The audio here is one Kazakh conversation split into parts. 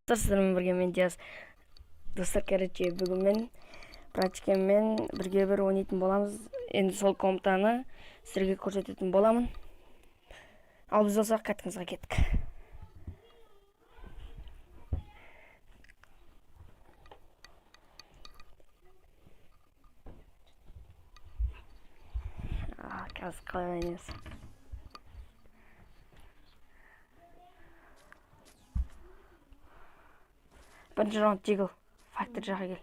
Достарым бірге мен Диас. Достар, короче, бүгін мен практикаммен бірге бір ойнайтын боламыз. Енді сол комнатаны сіздерге көрсететін боламын. Ал біз болсақ кәдімгімізге кеттік. Қазір қалай ойнаймыз. Бірінші раунд Дигл. Фактор жаққа кел.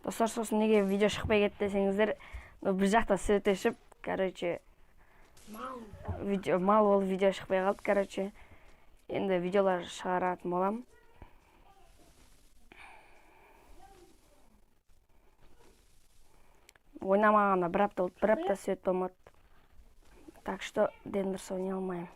Достар, сосын неге видео шықпай кетті десеңіздер, бір жақта свет өшіп, короче, мал болып видео шықпай қалды, короче. Енді видеолар шығаратын болам. Ойнамағанда бір апта свет болмады. Так что дендерс ойнай алмаймын.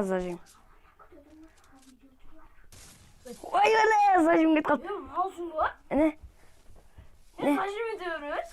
Зажим. Ой, зажим кетіп қалды. Алсың ба? Не? Зажим ете береміз.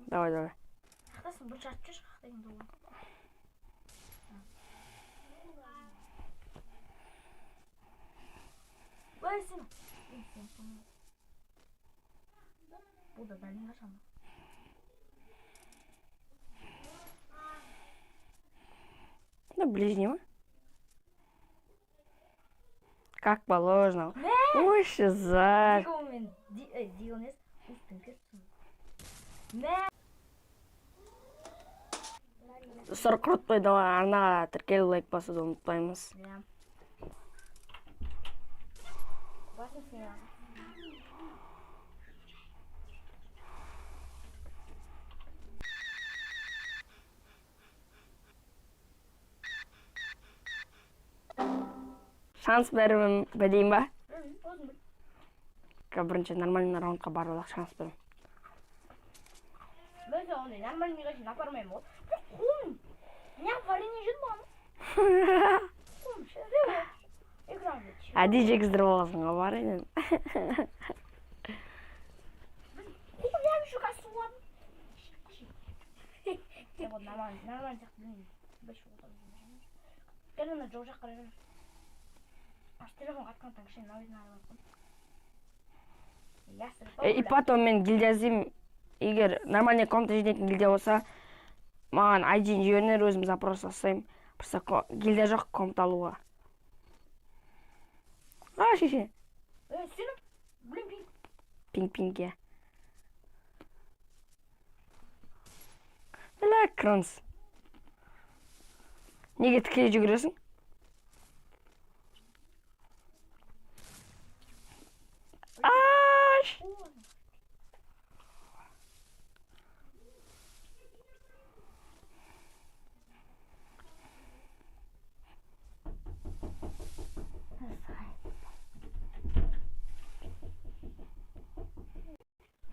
Давай. Қақтасың, бір жатып жүрші, қақтайын доғын. Бұлай сен. Бұл да дәлін қашамын. Да ближний, ма? Как положено. Ой, шизар. Дигл нес, ұстын кетсін. Достар, құртпайды, арнаға тіркелі лайк басуды ұмытпаймыз. Басын сен аға. Шанс бәрім бәдейін ба? Өзім біл. Бірінші нормальный раундқа бар олақ шанс бәрім. Мен оны нормальный ғашын апармайым ол. Құм! Не апарыне жүр баны? Құм, шәрі ол. Экран жетші. Әдей жегіздір боласың, бар еден. Құм, я еще кәсі оладым. Я вот нормальный сияқты білмеймін. Бәші оладым. Кәл оны жоқ жаққа қарай. Аш телефон қатқантан кішен навизін аралаппын. И потом мен гильдия іздеймін. Егер нормальный комната жинайтын гильдия болса, маған айдин жіберіңдер, өзім запрос жасаймын. Просто гильдия жоқ комната алуға. Шеше. Сенің? Блин, Пинг-пинг, я. Бля, Кронс. Неге тікелей жүгіресің?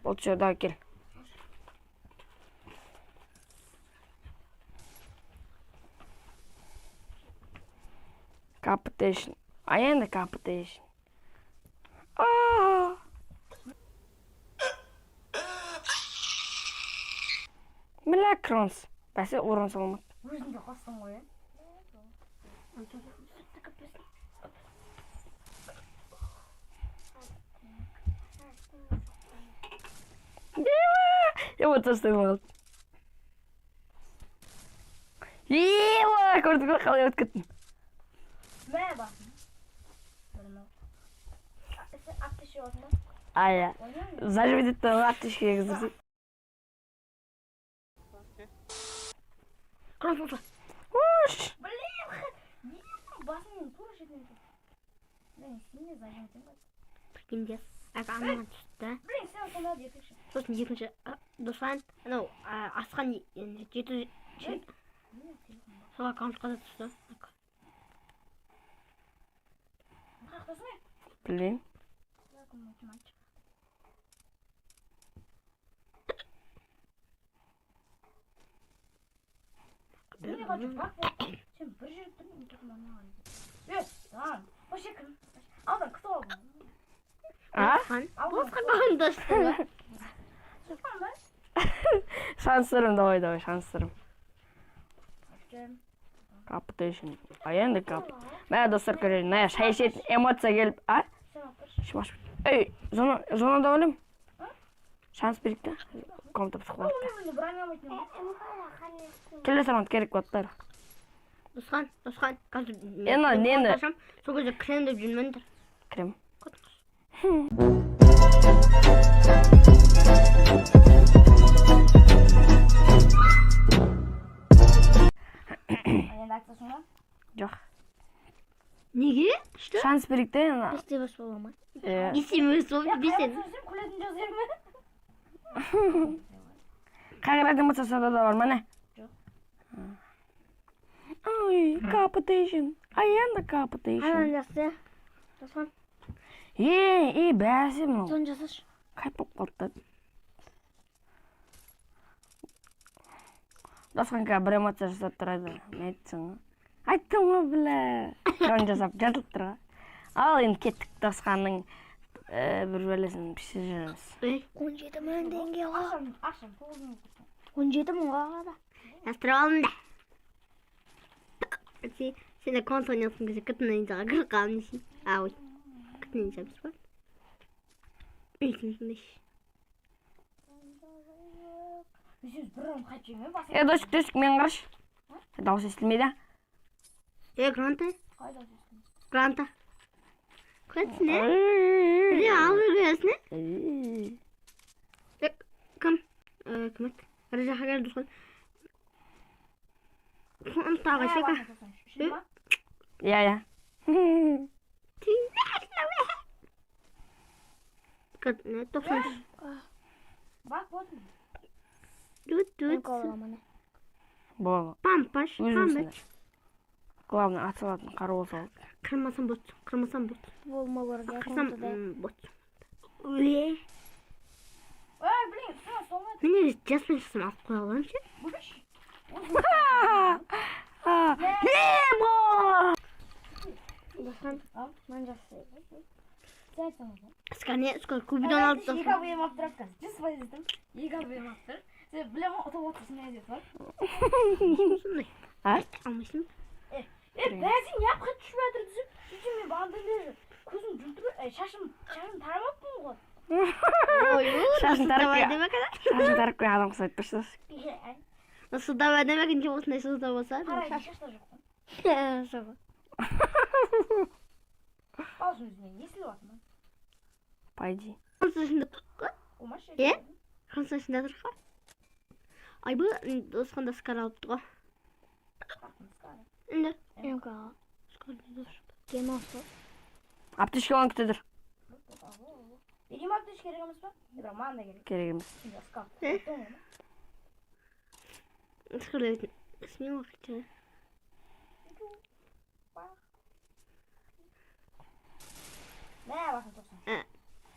Вот сюда кел. Competition. I am the competition. Бля, Кронс. Бәсе орын салмады. өзіңде қостың ғой, тастадым ал. Көрдүк мө калай өтүп кеттим. Мә басым. Атышы отында. Ая. Заживет еттен атышке кыздырды. Уш. Блин, басым тура шетінен. Блин, сине зажимтен бар. Прикиньте, ағамға түсті. Блин, сен сонда екінші. Сосын екінші досан, анау асқан жеті сол аккаунтқа да түсті. Қақтасың ба? Білмейм. Не хочу, бак бол. Сен бір жүріп тұрмын, микрофоннан алайын. Tamam. Boş yakın. Aldın kısa oldu. Досхан. Досхан досты. Çıkmam ben. Шансырым, давай, шансырым. Açacağım. Competition. Енді кап. Мә достар көрейін. Мә шай ішетін эмоция келіп, а? Sen atır. Шымаш. Эй, зона да ойлым. Шанс берік та. Комната пысық болады. Onu bırakamıyorum. Келе саламат керек болаттар. Досхан. Қазір Нені? сол кезде крем деп жүрмеңдер. Крем. Енді айтасың ба? Жоқ. Неге? Что? Шанс берік та. Бесте бас бола ма? Э. Есем өз болып бесен. Күлетін жазайын ба? Қағырат эмоциясында да бар, міне. Жоқ. Ой, competition. Енді competition. жақсы. Досхан. Бәсі мұн. Сон жасашы. Қайп болып қалды. Досқанға бір эмоция жасап тұрады. Мен айтсың. Айттым ғой біле. Крон жасап жатылып тұрға. Ал енді кеттік Досқанның бір бәлесін пішіп жүрміз. 17 мың теңге ғой. Ақшам, 17 мың ғой. Ястырып алдым да. Сен де конт ойнайсың кезде күтін ойынсаға кіріп қалым дейсің. Ой. Күтін ойынсамыз бар. Үйсің деш. Сіз бір раунд қайтып жеме бас. Досик, мен қараш. Дауыс естілмейді. Гранта? Қайда жүрсің? Гранта. Күтсін, не алып жүресін, Кім? Кім ет? Рыжаға кәл дұсқан. Тағы шека. Я. Ne 90. Bak bolsun. Düt. Бол. Пампаш. Өзімсіне. Главное, атсалатын қару болса. Кырмасам бот. Болма бар. Кырсам бот. Блин, sen sonra Мені жаспен жасам алып қоя аламын ше? buluş. Досхан. Al, ben жасайım. Sen sana. Сколько кубидон алып Екі досхан. абыйым аптырап қазір. 100 пайыз дедім. Екі абыйым аптыр. Сен білемін, ұтып отырсың не деді бар. Сондай. Алмайсың. Бәзін япқа түшіп жатыр түсіп. Сөйтсе мен бандырлер көзім жұмтырып, шашым тарамаппын ғой. Шашын тарып қой адам қысайды бірсіз. Суда демекінші осындай суда болса. Қарай, шашта жоқ қой. Соғы. Алсын өзіне, есілі батым. Пойди. Қансашында тұққа? Қумаш Қансашында тұрқа? Ай бұл досқанда скар алып тұға. Үнді. Аптышке он күтедір. Берейм аптыш керек емес па? Бірақ маған да керек. Керек емес. Скар дейтін. Ісмен уақытша. Мә басын тоқсан.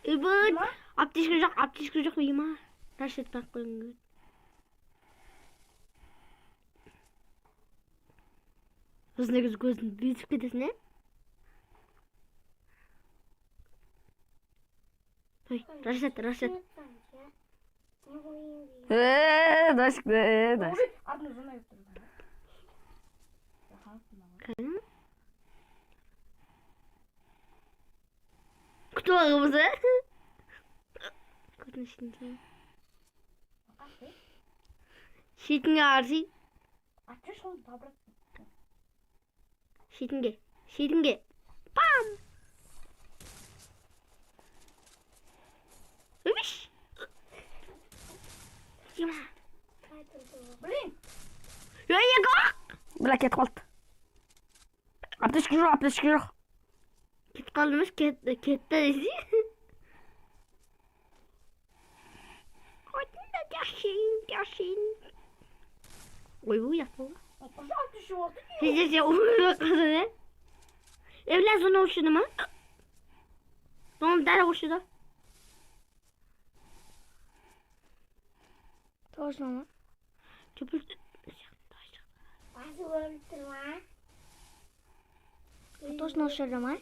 Үбіт. Аптышқа жоқ үйіма. Рашет бақ қойын көрді. Осындай көзін бүйтіп кетесін, ә? Ой, Рашет. Досик. Артына жона өттім. Кәлім? Күтіп алғымыз, ә? Көтін ішінде. Шетіңе қарсы. Атшы шоң табырат. Шетіңге. Бам! Үш! Блин! Бля, кетіп қалды. Аптечка жоқ. Кетіп қалдымыз, кетті десе. Отында жақшын. Ой, yapma. Atış şu oldu. Sizce uyuyor kızı. Evlen sonra uçudu mu? Tamam, dara uçudu. Точно ма? Çöpür. Bazı öldürme. Точно uçudu mu?